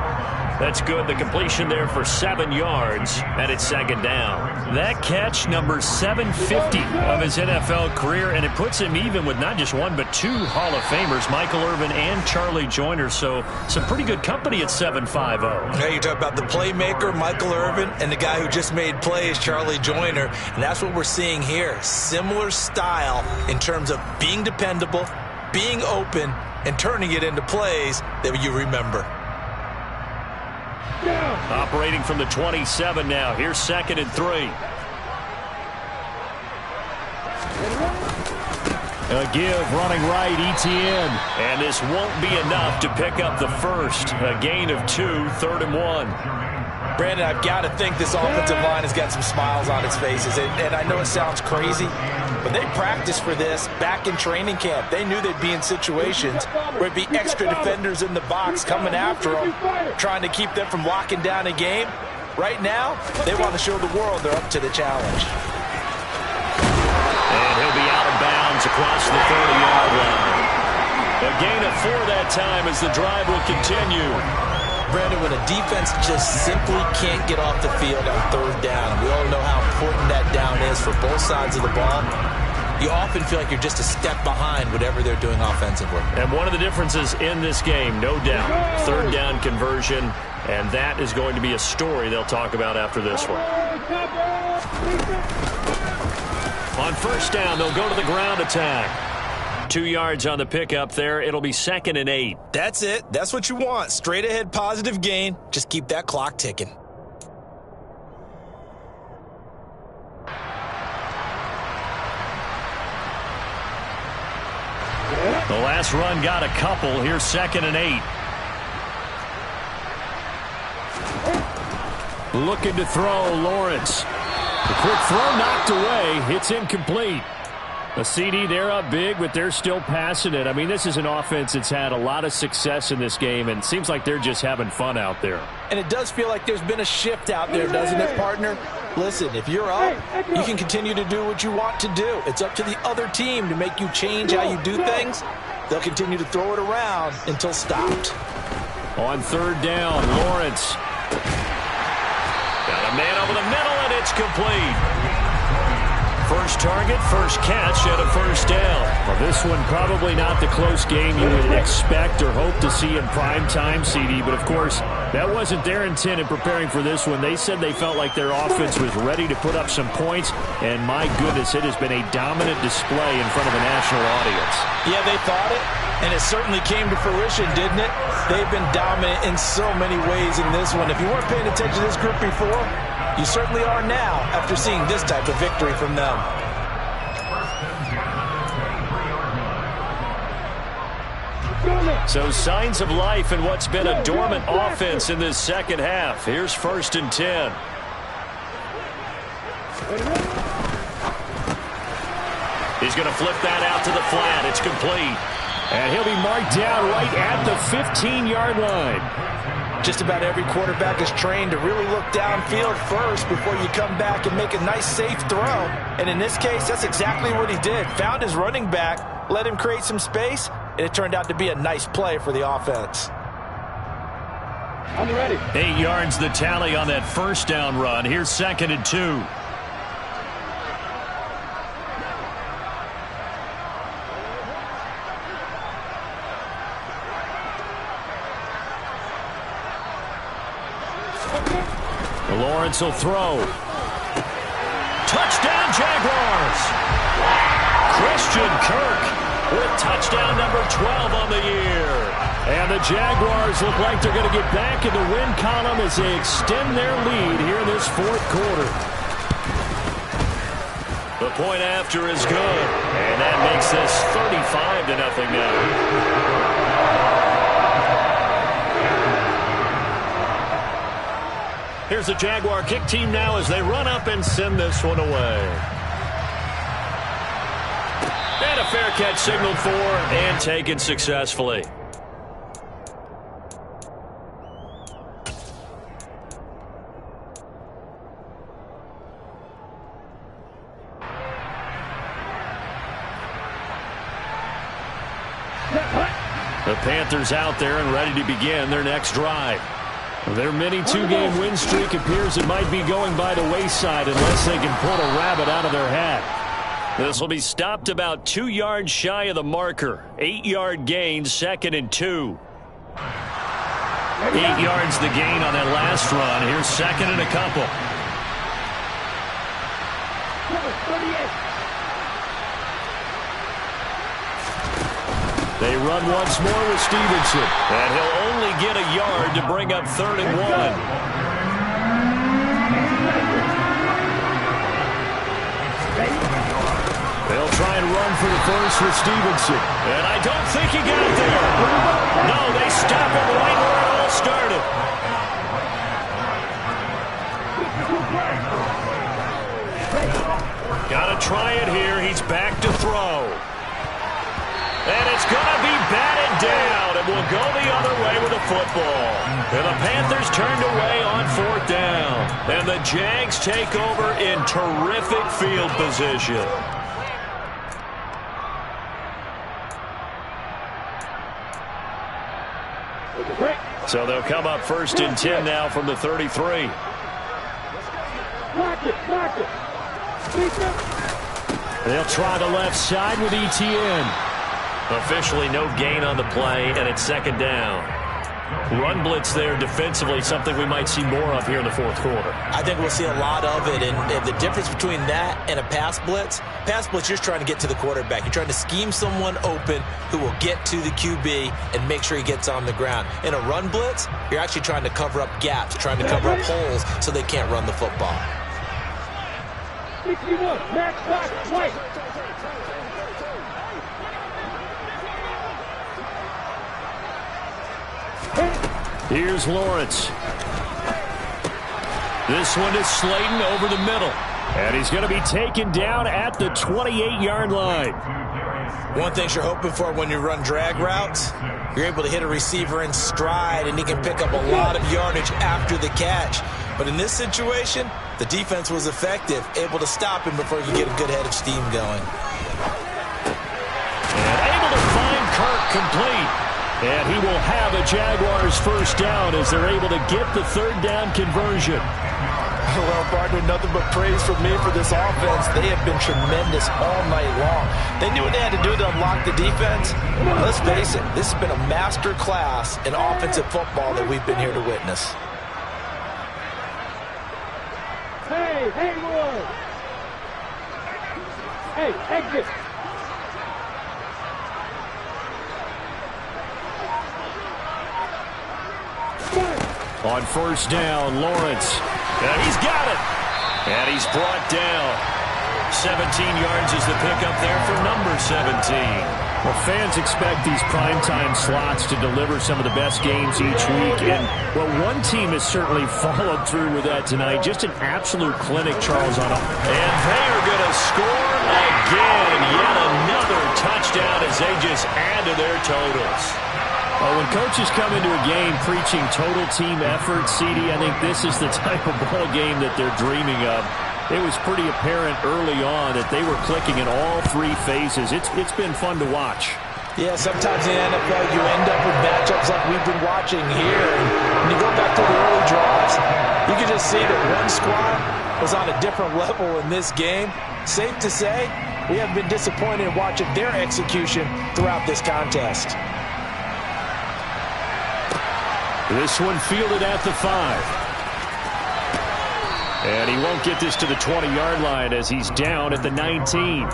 Speaker 1: That's good. The completion there for 7 yards, and it's second down. That catch, number 750 of his NFL career, and it puts him even with not just one but 2 Hall of Famers, Michael Irvin and Charlie Joyner. So some pretty good company at 750.
Speaker 3: Now you talk about the playmaker, Michael Irvin, and the guy who just made plays, Charlie Joyner. And that's what we're seeing here. Similar style in terms of being dependable, being open, and turning it into plays that you remember.
Speaker 1: Operating from the 27 now. Here's 2nd and 3.
Speaker 5: A give running right, ETN.
Speaker 1: And this won't be enough to pick up the first. A gain of 2, 3rd and 1.
Speaker 3: Brandon, I've got to think this offensive line has got some smiles on its faces. And I know it sounds crazy, but they practiced for this back in training camp. They knew they'd be in situations where it'd be extra defenders in the box coming after them, trying to keep them from locking down a game. Right now, they want to show the world they're up to the challenge.
Speaker 1: And he'll be out of bounds across the 30-yard line. A gain of 4 that time as the drive will continue.
Speaker 3: Brandon, when a defense just simply can't get off the field on 3rd down, we all know how important that down is for both sides of the ball, you often feel like you're just a step behind whatever they're doing offensively.
Speaker 1: And one of the differences in this game, no doubt, 3rd down conversion, and that is going to be a story they'll talk about after this one. On 1st down, they'll go to the ground attack. 2 yards on the pickup there. It'll be 2nd and 8.
Speaker 3: That's it. That's what you want. Straight ahead, positive gain. Just keep that clock ticking.
Speaker 1: The last run got a couple. Here's 2nd and 8.
Speaker 5: Looking to throw, Lawrence. The quick throw knocked away. It's incomplete. A CD, they're up big, but they're still passing it. I mean, this is an offense that's had a lot of success in this game, and it seems like they're just having fun out there.
Speaker 3: And it does feel like there's been a shift out there, doesn't it, partner? Listen, if you're up, you can continue to do what you want to do. It's up to the other team to make you change how you do things. They'll continue to throw it around until stopped.
Speaker 5: On 3rd down, Lawrence.
Speaker 1: Got a man over the middle, and it's complete. First target, first catch, and a 1st down.
Speaker 5: Well, this one probably not the close game you would expect or hope to see in prime time, CD. But, of course, that wasn't their intent in preparing for this one. They said they felt like their offense was ready to put up some points. And, my goodness, it has been a dominant display in front of a national audience.
Speaker 3: Yeah, they thought it, and it certainly came to fruition, didn't it? They've been dominant in so many ways in this one. If you weren't paying attention to this group before, you certainly are now after seeing this type of victory from them.
Speaker 1: So signs of life in what's been a dormant offense in this second half. Here's 1st and 10. He's going to flip that out to the flat. It's complete.
Speaker 5: And he'll be marked down right at the 15-yard line.
Speaker 3: Just about every quarterback is trained to really look downfield first before you come back and make a nice, safe throw. And in this case, that's exactly what he did. Found his running back, let him create some space, and it turned out to be a nice play for the offense.
Speaker 2: I'm ready.
Speaker 1: 8 yards the tally on that 1st down run. Here's 2nd and 2.
Speaker 5: Lawrence will throw.
Speaker 1: Touchdown, Jaguars! Christian Kirk with touchdown number 12 on the year.
Speaker 5: And the Jaguars look like they're going to get back in the win column as they extend their lead here in this 4th quarter.
Speaker 1: The point after is good, and that makes this 35-0 now. Here's the Jaguar kick team now as they run up and send this one away. And a fair catch signaled for and taken successfully. The Panthers out there and ready to begin their next drive. Their mini two-game win streak appears it might be going by the wayside unless they can pull a rabbit out of their hat. This will be stopped about 2 yards shy of the marker. 8-yard gain, 2nd and 2. 8 yards the gain on that last run. Here's 2nd and a couple. They run once more with Stevenson, and he'll only get a yard to bring up 3rd and 1. They'll try and run for the first with Stevenson, and I don't think he got there. No, they stop him right where it all started. Got to try it here. He's back to throw. And it's going to be batted down, and will go the other way with the football. And the Panthers turned away on 4th down. And the Jags take over in terrific field position. So they'll come up 1st and 10 now from the 33. They'll try the left side with ETN. Officially no gain on the play, and it's 2nd down. Run blitz there defensively, something we might see more of here in the 4th quarter.
Speaker 3: I think we'll see a lot of it, and the difference between that and a pass blitz, you're just trying to get to the quarterback. You're trying to scheme someone open who will get to the QB and make sure he gets on the ground. In a run blitz, you're actually trying to cover up gaps, trying to cover up holes so they can't run the football.
Speaker 2: 61, max back, white.
Speaker 1: Here's Lawrence. This one is Slayton over the middle. And he's going to be taken down at the 28-yard line.
Speaker 3: One thing you're hoping for when you run drag routes, you're able to hit a receiver in stride, and he can pick up a lot of yardage after the catch. But in this situation, the defense was effective, able to stop him before he could get a good head of steam going.
Speaker 1: And able to find Kirk complete. And he will have a Jaguars first down as they're able to get the 3rd down conversion.
Speaker 4: Well, partner, nothing but praise from me for this offense. They have been tremendous all night long. They knew what they had to do to unlock the defense. Let's face it, this has been a master class in offensive football that we've been here to witness.
Speaker 2: Hey, Hayward! Hey, exit!
Speaker 1: On 1st down, Lawrence. And he's got it. And he's brought down. 17 yards is the pickup there for number 17. Well, fans expect these primetime slots to deliver some of the best games each week. And, well, one team has certainly followed through with that tonight. Just an absolute clinic, Charles, on it. And they are going to score again. Yet another touchdown as they just add to their totals. Well, when coaches come into a game preaching total team effort, CD, I think this is the type of ball game that they're dreaming of. It was pretty apparent early on that they were clicking in all 3 phases. It's been fun to watch.
Speaker 3: Yeah, sometimes in the NFL you end up with matchups like we've been watching here. And when you go back to the early drives, you can just see that one squad was on a different level in this game. Safe to say, we have been disappointed in watching their execution throughout this contest.
Speaker 1: This one fielded at the 5. And he won't get this to the 20-yard line as he's down at the 19.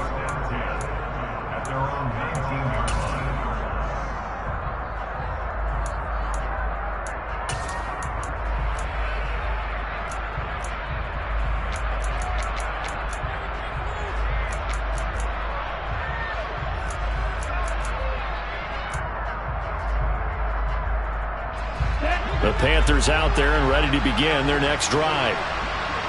Speaker 1: The Panthers out there and ready to begin their next drive.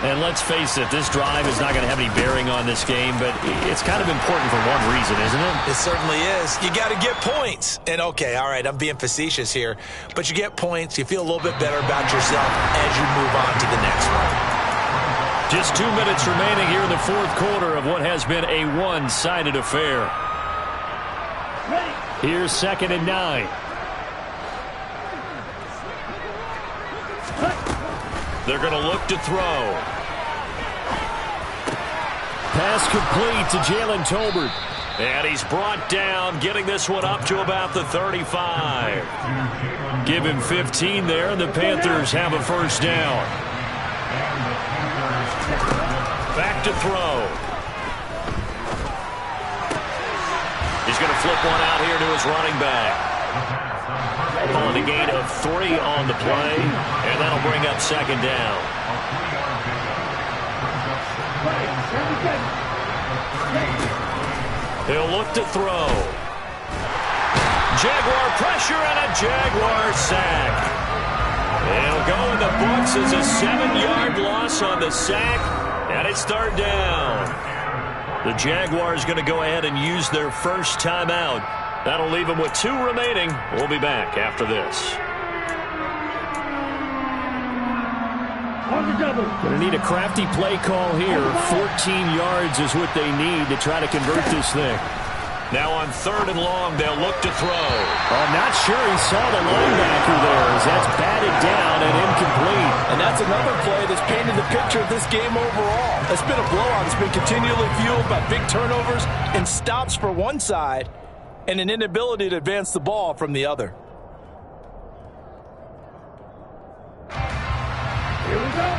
Speaker 1: And let's face it, this drive is not going to have any bearing on this game, but it's kind of important for one reason, isn't it?
Speaker 3: It certainly is. You got to get points. And, okay, all right, I'm being facetious here, but you get points, you feel a little bit better about yourself as you move on to the next one.
Speaker 1: Just 2 minutes remaining here in the 4th quarter of what has been a one-sided affair.
Speaker 2: Ready.
Speaker 5: Here's 2nd and 9.
Speaker 1: They're going to look to throw.
Speaker 5: Pass complete to Jalen Tolbert.
Speaker 1: And he's brought down, getting this one up to about the 35. Give him 15 there, and the Panthers have a first down. Back to throw. He's going to flip one out here to his running back. Calling a gain of 3 on the play, and that'll bring up 2nd down. He'll look to throw. Jaguar pressure and a Jaguar sack. It'll go in the books as a 7-yard loss on the sack, and it's 3rd down. The Jaguars going to go ahead and use their first timeout. That'll leave them with 2 remaining. We'll be back after this.
Speaker 5: Going to need a crafty play call here. 14 yards is what they need to try to convert this thing.
Speaker 1: Now on 3rd and long, they'll look to throw.
Speaker 5: I'm not sure he saw the linebacker there as that's batted down and incomplete.
Speaker 4: And that's another play that's painted the picture of this game overall. It's been a blowout. It's been continually fueled by big turnovers and stops for one side and an inability to advance the ball from the other.
Speaker 2: Here we go.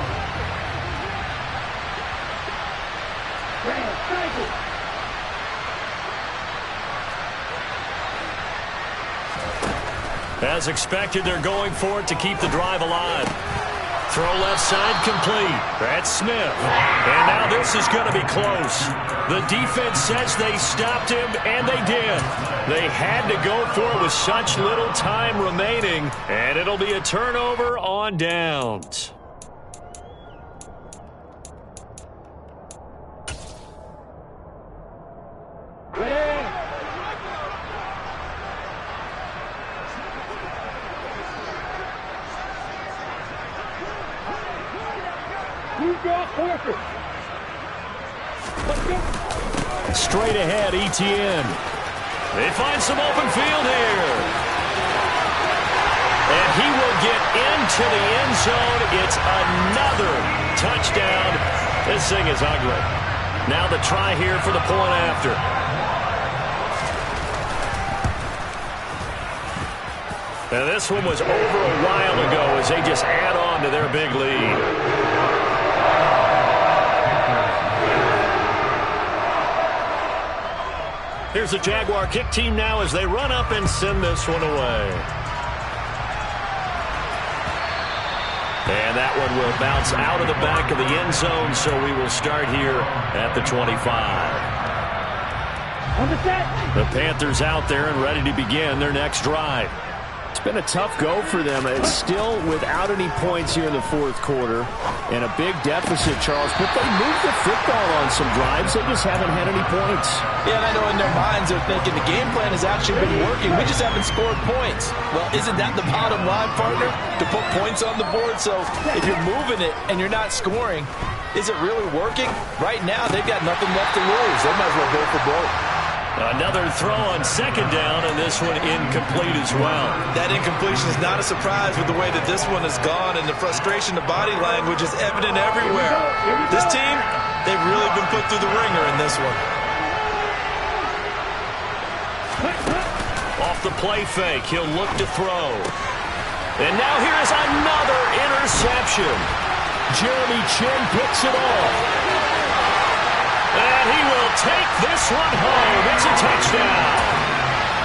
Speaker 1: As expected, they're going for it to keep the drive alive. Throw left side complete. That's Smith. And now this is going to be close. The defense says they stopped him, and they did. They had to go for it with such little time remaining, and it'll be a turnover on downs. Straight ahead, Etienne. They find some open field here. And he will get into the end zone. It's another touchdown. This thing is ugly. Now the try here for the point after. And this one was over a while ago as they just add on to their big lead. Here's the Jaguar kick team now as they run up and send this one away. And that one will bounce out of the back of the end zone, so we will start here at the 25. The Panthers out there and ready to begin their next drive.
Speaker 5: It's been a tough go for them. It's still without any points here in the 4th quarter and a big deficit, Charles. But they moved the football on some drives. They just haven't had any points.
Speaker 4: Yeah, and I know in their minds they're thinking the game plan has actually been working. We just haven't scored points. Well, isn't that the bottom line, partner? To put points on the board? So if you're moving it and you're not scoring, is it really working? Right now, they've got nothing left to lose. They might as well go for broke.
Speaker 1: Another throw on 2nd down, and this one incomplete as well.
Speaker 4: That incompletion is not a surprise with the way that this one has gone, and the frustration, the body language is evident everywhere. This team, they've really been put through the ringer in this one.
Speaker 1: Off the play fake, he'll look to throw. And now here's another interception.
Speaker 5: Jeremy Chin picks it off.
Speaker 1: And he will take this one home. It's a touchdown.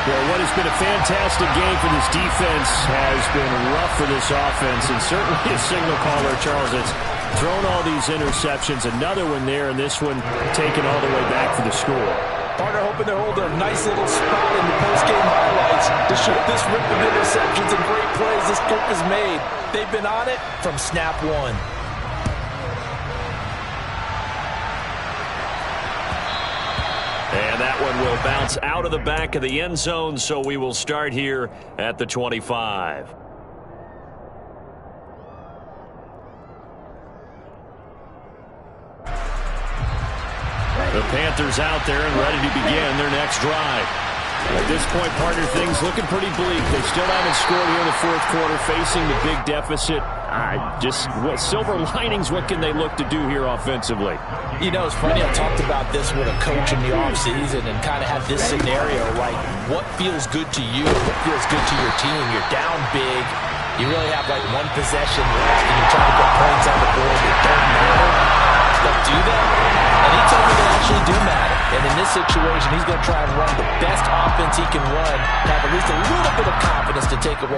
Speaker 5: Well, what has been a fantastic game for this defense has been rough for this offense, and certainly a signal caller, Charles, that's thrown all these interceptions. Another one there, and this one taken all the way back for the score.
Speaker 4: Partner hoping to hold a nice little spot in the post-game highlights to show this rip of interceptions and great plays this group has made. They've been on it from snap one.
Speaker 1: And that one will bounce out of the back of the end zone, so we will start here at the 25. The Panthers out there and ready to begin their next drive.
Speaker 5: At this point, partner, things looking pretty bleak. They still haven't scored here in the fourth quarter, facing the big deficit. Silver linings, what can they look to do here offensively?
Speaker 3: You know, it's funny, I talked about this with a coach in the offseason and kind of had this scenario, like what feels good to you, what feels good to your team. You're down big. You really have like one possession left and you're trying to put points on the board that don't matter. But do that? And he told me they actually do matter. And in this situation, he's going to try and run the best offense he can run, have at least a little bit of confidence to take away